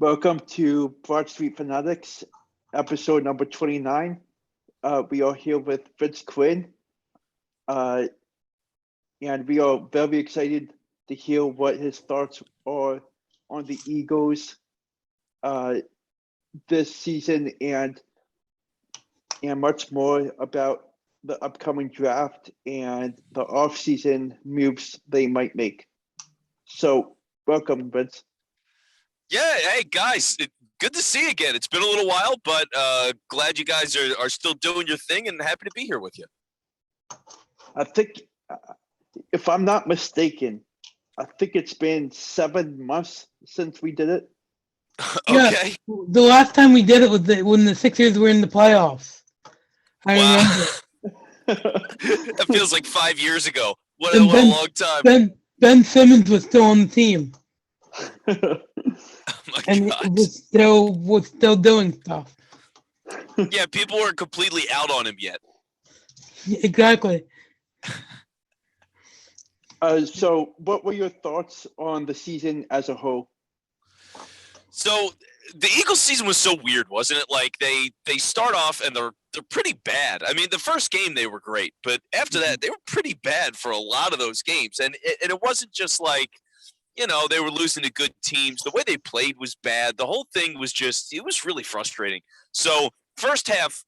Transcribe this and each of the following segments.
Welcome to Broad Street Phanatics, episode number 29. We are here with Vince Quinn, and we are very excited to hear what his thoughts are on the Eagles this season and much more about the upcoming draft and the off-season moves they might make. So, welcome, Vince. Yeah, hey guys, good to see you again. It's been a little while, but glad you guys are still doing your thing and happy to be here with you. I think, if I'm not mistaken, I think it's been 7 months since we did it. Okay. Yeah, the last time we did it was when the Sixers were in the playoffs. I remember. That feels like 5 years ago. What a long time. Ben Simmons was still on the team. Oh my And God. was still doing stuff. Yeah, people weren't completely out on him yet. Exactly. So what were your thoughts on the season as a whole? So the Eagles season was so weird, wasn't it? Like they start off and they're pretty bad. I mean, the first game they were great, but after that they were pretty bad for a lot of those games. And it wasn't just like, you know, they were losing to good teams. The way they played was bad. The whole thing was it was really frustrating. So first half,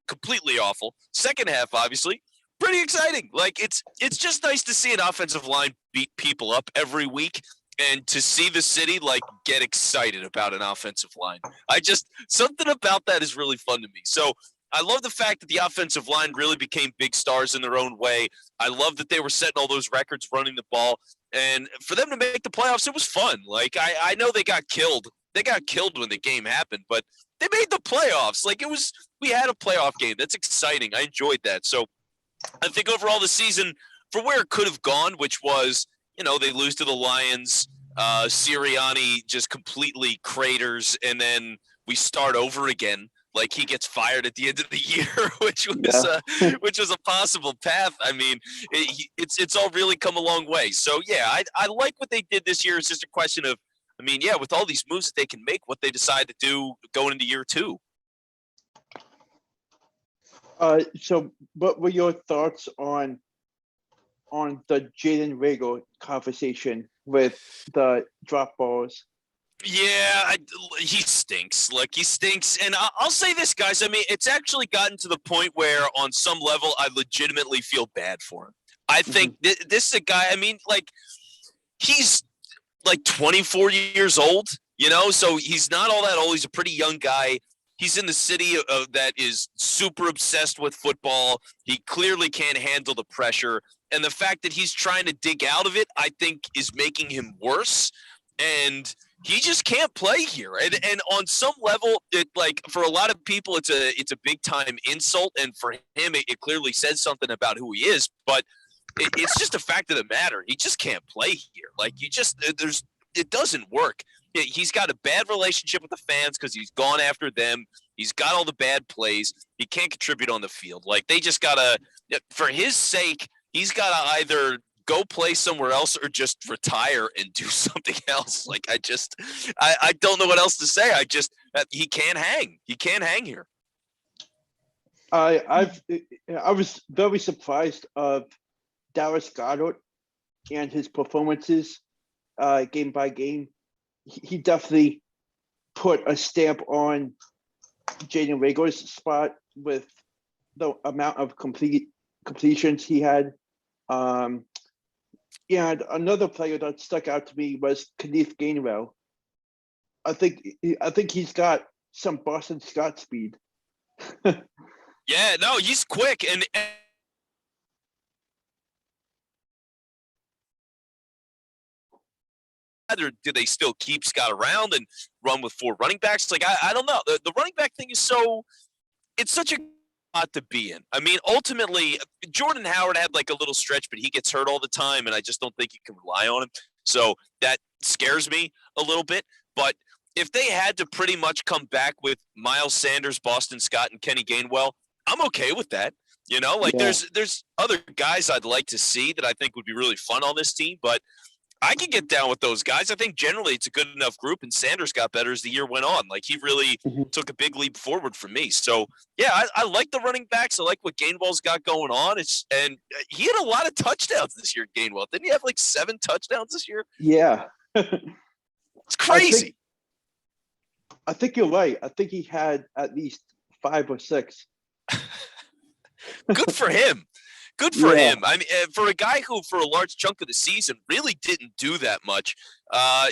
completely awful. Second half, obviously, pretty exciting. Like it's just nice to see an offensive line beat people up every week and to see the city like get excited about an offensive line. Something about that is really fun to me. So I love the fact that the offensive line really became big stars in their own way. I love that they were setting all those records running the ball. And for them to make the playoffs, it was fun. Like, I know they got killed. They got killed when the game happened, but they made the playoffs. Like, we had a playoff game. That's exciting. I enjoyed that. So I think overall the season, for where it could have gone, which was, you know, they lose to the Lions, Sirianni just completely craters, and then we start over again. Like he gets fired at the end of the year, which was a possible path. I mean, it's all really come a long way. So yeah, I like what they did this year. It's just a question of, I mean, yeah, with all these moves that they can make, what they decide to do going into year two. So what were your thoughts on the Jalen Reagor conversation with the drop balls? Yeah, he stinks. Like, he stinks. And I'll say this, guys. I mean, it's actually gotten to the point where on some level I legitimately feel bad for him. I think this is a guy, I mean, like, he's like 24 years old, you know, so he's not all that old. He's a pretty young guy. He's in the city that is super obsessed with football. He clearly can't handle the pressure. And the fact that he's trying to dig out of it, I think, is making him worse. And he just can't play here. And on some level, it, like, for a lot of people, it's a big time insult. And for him, it clearly says something about who he is. But it's just a fact of the matter. He just can't play here. Like, it doesn't work. He's got a bad relationship with the fans because he's gone after them. He's got all the bad plays. He can't contribute on the field. Like, they just gotta, for his sake, he's gotta either go play somewhere else or just retire and do something else. Like, I don't know what else to say. He can't hang. He can't hang here. I was very surprised of Darris Goddard and his performances game by game. He definitely put a stamp on Jalen Reagor's spot with the amount of completions he had. And another player that stuck out to me was Kenneth Gainwell. I think he's got some Boston Scott speed. Yeah, no, he's quick. And do they still keep Scott around and run with 4 running backs? Like, I don't know. The running back thing is it's such a lot to be in. I mean, ultimately, Jordan Howard had like a little stretch, but he gets hurt all the time, and I just don't think you can rely on him. So that scares me a little bit. But if they had to pretty much come back with Miles Sanders, Boston Scott, and Kenny Gainwell, I'm okay with that. You know, like, there's other guys I'd like to see that I think would be really fun on this team, but I can get down with those guys. I think generally it's a good enough group, and Sanders got better as the year went on. Like, he really took a big leap forward for me. So, yeah, I like the running backs. I like what Gainwell's got going on. And he had a lot of touchdowns this year, Gainwell. Didn't he have like 7 touchdowns this year? Yeah. It's crazy. I think you're right. I think he had at least 5 or 6. Good for him. Good for him. I mean, for a guy who, for a large chunk of the season, really didn't do that much,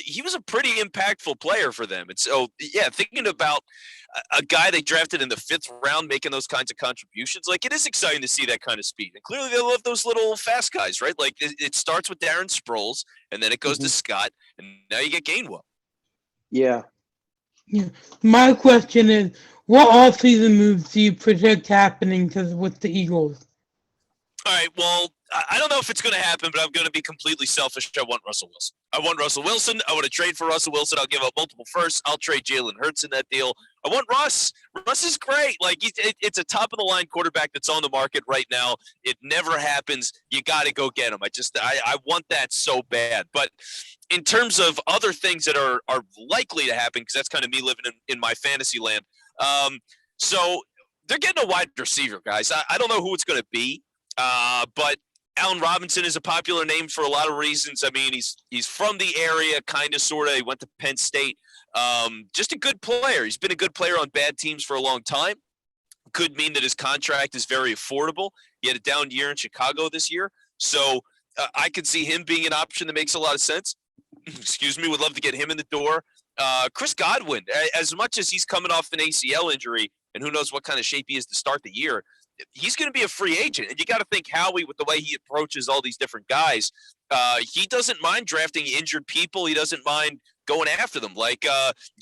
he was a pretty impactful player for them. And so, yeah, thinking about a guy they drafted in the 5th round making those kinds of contributions, like, it is exciting to see that kind of speed. And clearly they love those little fast guys, right? Like, it starts with Darren Sproles, and then it goes to Scott, and now you get Gainwell. Yeah. My question is, what off-season moves do you project happening with the Eagles? All right, well, I don't know if it's going to happen, but I'm going to be completely selfish. I want Russell Wilson. I want to trade for Russell Wilson. I'll give up multiple firsts. I'll trade Jalen Hurts in that deal. I want Russ. Russ is great. Like, it's a top-of-the-line quarterback that's on the market right now. It never happens. You got to go get him. I want that so bad. But in terms of other things that are likely to happen, because that's kind of me living in my fantasy land, so they're getting a wide receiver, guys. I don't know who it's going to be. But Allen Robinson is a popular name for a lot of reasons. I mean, he's from the area, kind of, sort of. He went to Penn State. Just a good player. He's been a good player on bad teams for a long time. Could mean that his contract is very affordable. He had a down year in Chicago this year. So I could see him being an option that makes a lot of sense. Excuse me. Would love to get him in the door. Chris Godwin, as much as he's coming off an ACL injury, and who knows what kind of shape he is to start the year, he's going to be a free agent. And you got to think Howie, with the way he approaches all these different guys, he doesn't mind drafting injured people. He doesn't mind going after them. Like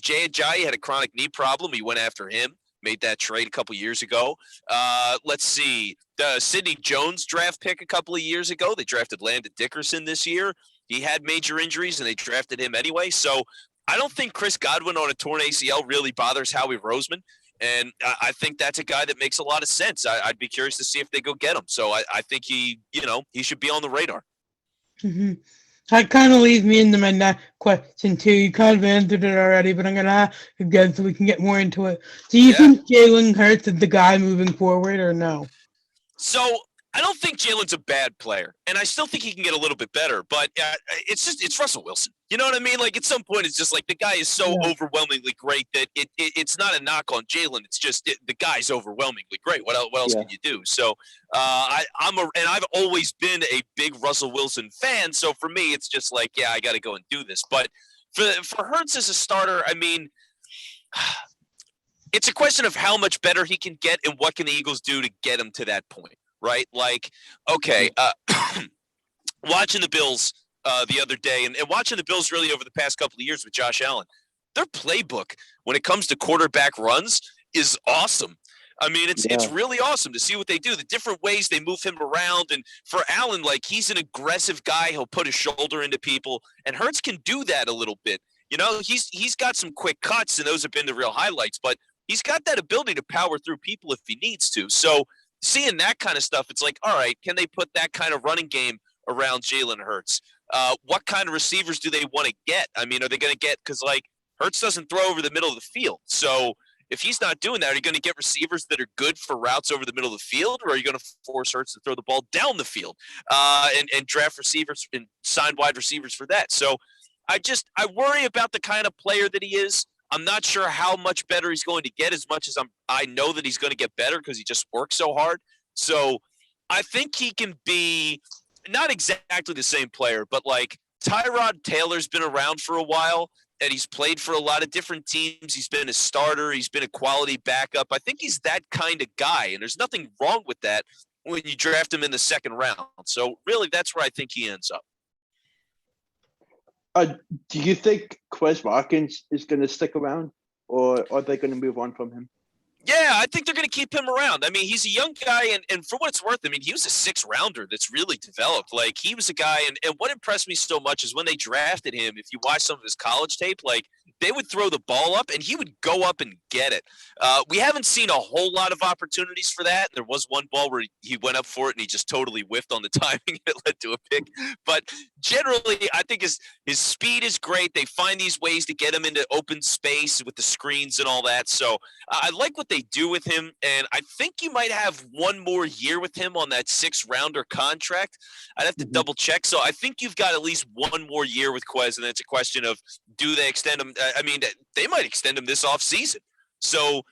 Jay Ajayi had a chronic knee problem. He went after him, made that trade a couple years ago. Let's see. The Sidney Jones draft pick a couple of years ago, they drafted Landon Dickerson this year. He had major injuries, and they drafted him anyway. So I don't think Chris Godwin on a torn ACL really bothers Howie Roseman. And I think that's a guy that makes a lot of sense. I'd be curious to see if they go get him. So I think he should be on the radar. Mm-hmm. That kind of leads me into my next question, too. You kind of answered it already, but I'm going to ask again so we can get more into it. Do you think Jalen Hurts is the guy moving forward or no? So I don't think Jalen's a bad player, and I still think he can get a little bit better, but it's Russell Wilson. You know what I mean? Like, at some point, it's just like the guy is so overwhelmingly great that it's not a knock on Jalen. It's just the guy's overwhelmingly great. What else can you do? So I've always been a big Russell Wilson fan. So for me, it's just like, I got to go and do this. But for Hurts as a starter, I mean, it's a question of how much better he can get and what can the Eagles do to get him to that point. Right? Like, okay, watching the Bills the other day and watching the Bills really over the past couple of years with Josh Allen, their playbook when it comes to quarterback runs is awesome. I mean, it's really awesome to see what they do, the different ways they move him around. And for Allen, like, he's an aggressive guy. He'll put his shoulder into people, and Hurts can do that a little bit. You know, he's got some quick cuts, and those have been the real highlights, but he's got that ability to power through people if he needs to. So seeing that kind of stuff, it's like, all right, can they put that kind of running game around Jalen Hurts? What kind of receivers do they want to get? I mean, are they going to get – because, like, Hurts doesn't throw over the middle of the field. So if he's not doing that, are you going to get receivers that are good for routes over the middle of the field, or are you going to force Hurts to throw the ball down the field and draft receivers and sign wide receivers for that? So I worry about the kind of player that he is. I'm not sure how much better he's going to get, as much as I know that he's going to get better because he just works so hard. So I think he can be not exactly the same player, but like Tyrod Taylor's been around for a while and he's played for a lot of different teams. He's been a starter. He's been a quality backup. I think he's that kind of guy, and there's nothing wrong with that when you draft him in the 2nd round. So really, that's where I think he ends up. Do you think Quez Watkins is going to stick around, or are they going to move on from him? Yeah, I think they're going to keep him around. I mean, he's a young guy, and for what it's worth, I mean, he was a six-rounder that's really developed. Like, he was a guy, and what impressed me so much is when they drafted him, if you watch some of his college tape, like, they would throw the ball up, and he would go up and get it. We haven't seen a whole lot of opportunities for that. There was one ball where he went up for it, and he just totally whiffed on the timing, and it led to a pick. But generally, I think his speed is great. They find these ways to get him into open space with the screens and all that, so I like what they do with him, and I think you might have one more year with him on that six-rounder contract. I'd have to double check. So I think you've got at least one more year with Quez, and it's a question of do they extend him? I mean, they might extend him this offseason. So,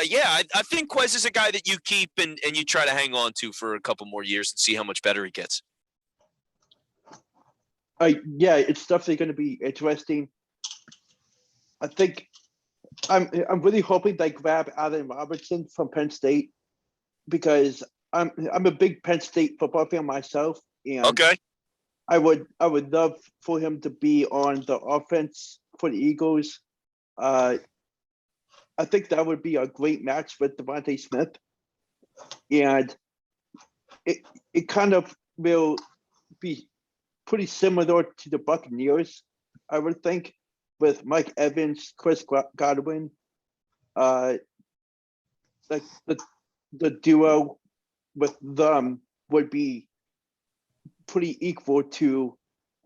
yeah, I think Quez is a guy that you keep and you try to hang on to for a couple more years and see how much better he gets. Yeah, it's definitely going to be interesting. I think I'm really hoping they grab Allen Robertson from Penn State because I'm a big Penn State football fan myself, and Okay. I would love for him to be on the offense for the Eagles. I think that would be a great match with Devontae Smith, and it kind of will be pretty similar to the Buccaneers, I would think, with Mike Evans, Chris Godwin, like the duo with them would be pretty equal to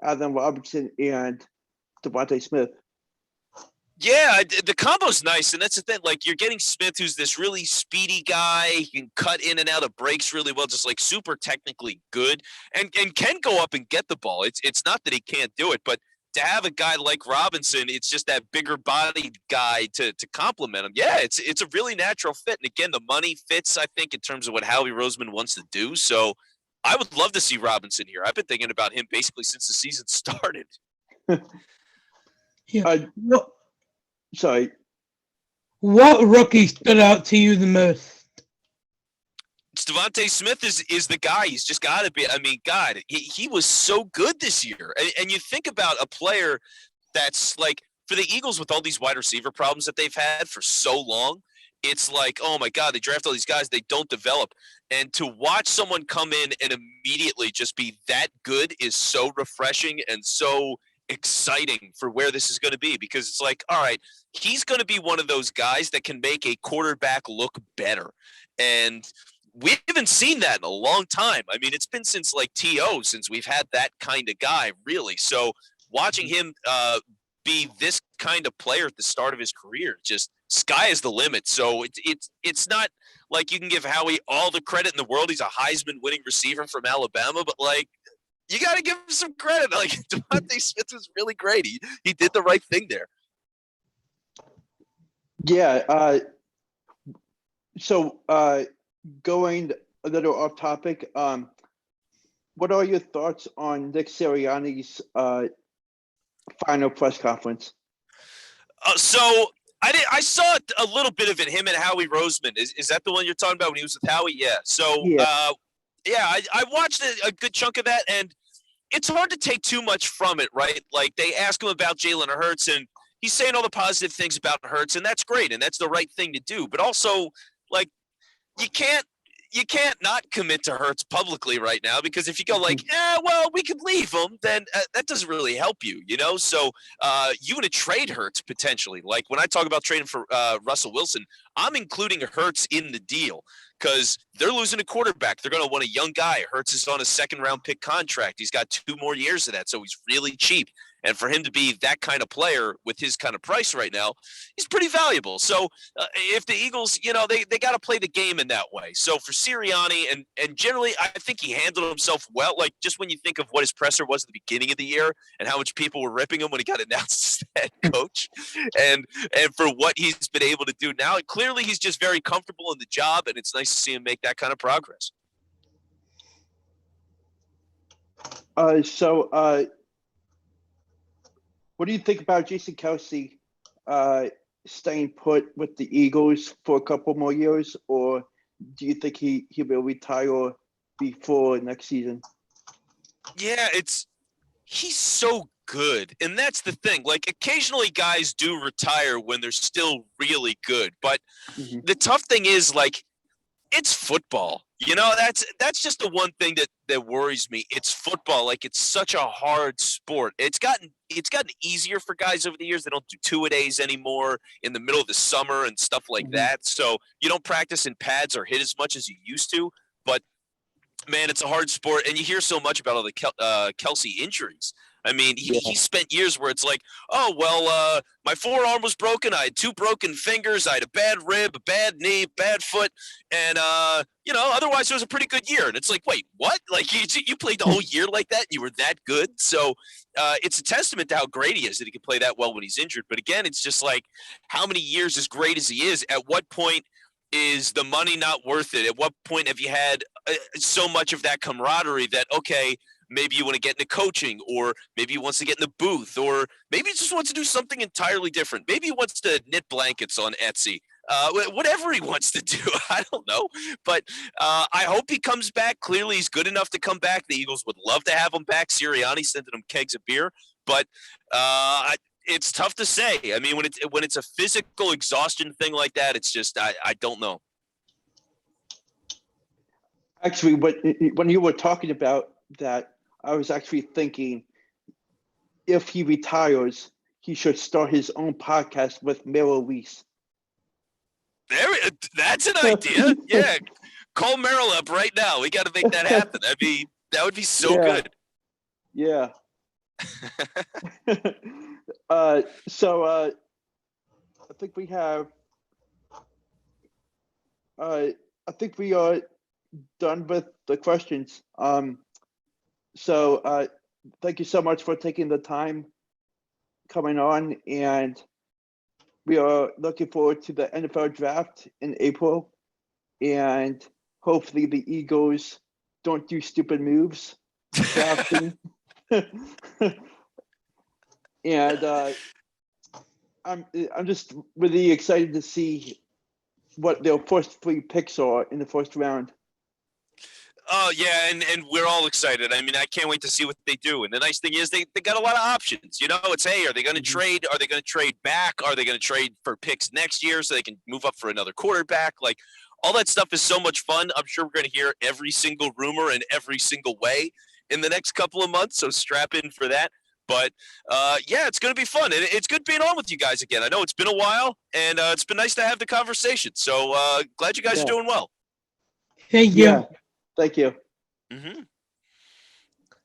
Allen Robertson and Devontae Smith. Yeah, the combo's nice, and that's the thing. Like, you're getting Smith, who's this really speedy guy. He can cut in and out of breaks really well, just like super technically good, and can go up and get the ball. It's not that he can't do it, but to have a guy like Robinson, it's just that bigger bodied guy to complement him. Yeah, it's a really natural fit, and again, the money fits, I think, in terms of what Howie Roseman wants to do. So, I would love to see Robinson here. I've been thinking about him basically since the season started. Yeah. Sorry. What rookie stood out to you the most? Devontae Smith is the guy. He's just got to be. I mean, God, he was so good this year. And you think about a player that's like, for the Eagles with all these wide receiver problems that they've had for so long, it's like, oh my God, they draft all these guys, they don't develop. And to watch someone come in and immediately just be that good is so refreshing and so exciting for where this is going to be, because it's like, all right, he's going to be one of those guys that can make a quarterback look better. And we haven't seen that in a long time. I mean, it's been since like T.O. since we've had that kind of guy, really. So watching him be this kind of player at the start of his career, just sky is the limit. So it's not like you can give Howie all the credit in the world. He's a Heisman winning receiver from Alabama, but like, you got to give him some credit. Like, Devontae Smith was really great. He did the right thing there. Yeah. So going a little off topic, what are your thoughts on Nick Sirianni's final press conference? So I saw a little bit of it, him and Howie Roseman. Is that the one you're talking about when he was with Howie? Yeah. So, I watched a good chunk of that, and it's hard to take too much from it, right? Like, they ask him about Jalen Hurts, and he's saying all the positive things about Hurts, and that's great, and that's the right thing to do. But also, like, you can't not commit to Hurts publicly right now, because if you go like, well, we could leave him, then that doesn't really help you, you know? So you want to trade Hurts potentially. Like, when I talk about trading for Russell Wilson, I'm including Hurts in the deal, because they're losing a quarterback. They're going to want a young guy. Hurts is on a second-round pick contract. He's got 2 more years of that, so he's really cheap. And for him to be that kind of player with his kind of price right now, he's pretty valuable. So if the Eagles, you know, they got to play the game in that way. So for Sirianni, and generally, I think he handled himself well. Like, just when you think of what his presser was at the beginning of the year and how much people were ripping him when he got announced as head coach, and for what he's been able to do now, clearly he's just very comfortable in the job, and it's nice to see him make that kind of progress. What do you think about Jason Kelce staying put with the Eagles for a couple more years, or do you think he will retire before next season? Yeah, he's so good. And that's the thing. Like, occasionally guys do retire when they're still really good. But Mhm. the tough thing is, like, it's football. You know, that's just the one thing that worries me. It's football. Like, it's such a hard sport. It's gotten easier for guys over the years. They don't do two-a-days anymore in the middle of the summer and stuff like Mhm. that. So you don't practice in pads or hit as much as you used to. But man, it's a hard sport, and you hear so much about all the Kelsey injuries. I mean, he spent years where it's like, oh, well, my forearm was broken. I had 2 broken fingers. I had a bad rib, a bad knee, bad foot. And, otherwise it was a pretty good year. And it's like, wait, what? Like, you played the whole year like that? And you were that good? So it's a testament to how great he is that he can play that well when he's injured. But again, it's just like, how many years as great as he is, at what point is the money not worth it? At what point have you had so much of that camaraderie that, okay, maybe you want to get into coaching, or maybe he wants to get in the booth, or maybe he just wants to do something entirely different. Maybe he wants to knit blankets on Etsy. Whatever he wants to do, I don't know. But I hope he comes back. Clearly, he's good enough to come back. The Eagles would love to have him back. Sirianni sending him kegs of beer. But it's tough to say. I mean, when it's a physical exhaustion thing like that, it's just I don't know. Actually, when you were talking about that, I was actually thinking if he retires, he should start his own podcast with Merrill Reese. That's an idea. Yeah. Call Merrill up right now. We got to make that happen. That would be so good. Yeah. So I think we have. I think we are done with the questions. So thank you so much for taking the time coming on, and we are looking forward to the NFL draft in April, and hopefully the Eagles don't do stupid moves drafting. And I'm just really excited to see what their first 3 picks are in the first round. Oh, yeah, and we're all excited. I mean, I can't wait to see what they do. And the nice thing is they got a lot of options. You know, it's, hey, are they going to trade? Are they going to trade back? Are they going to trade for picks next year so they can move up for another quarterback? Like, all that stuff is so much fun. I'm sure we're going to hear every single rumor in every single way in the next couple of months, so strap in for that. But, yeah, it's going to be fun. And it's good being on with you guys again. I know it's been a while, and it's been nice to have the conversation. So glad you guys are doing well. Thank you. Yeah. Thank you. Mm-hmm.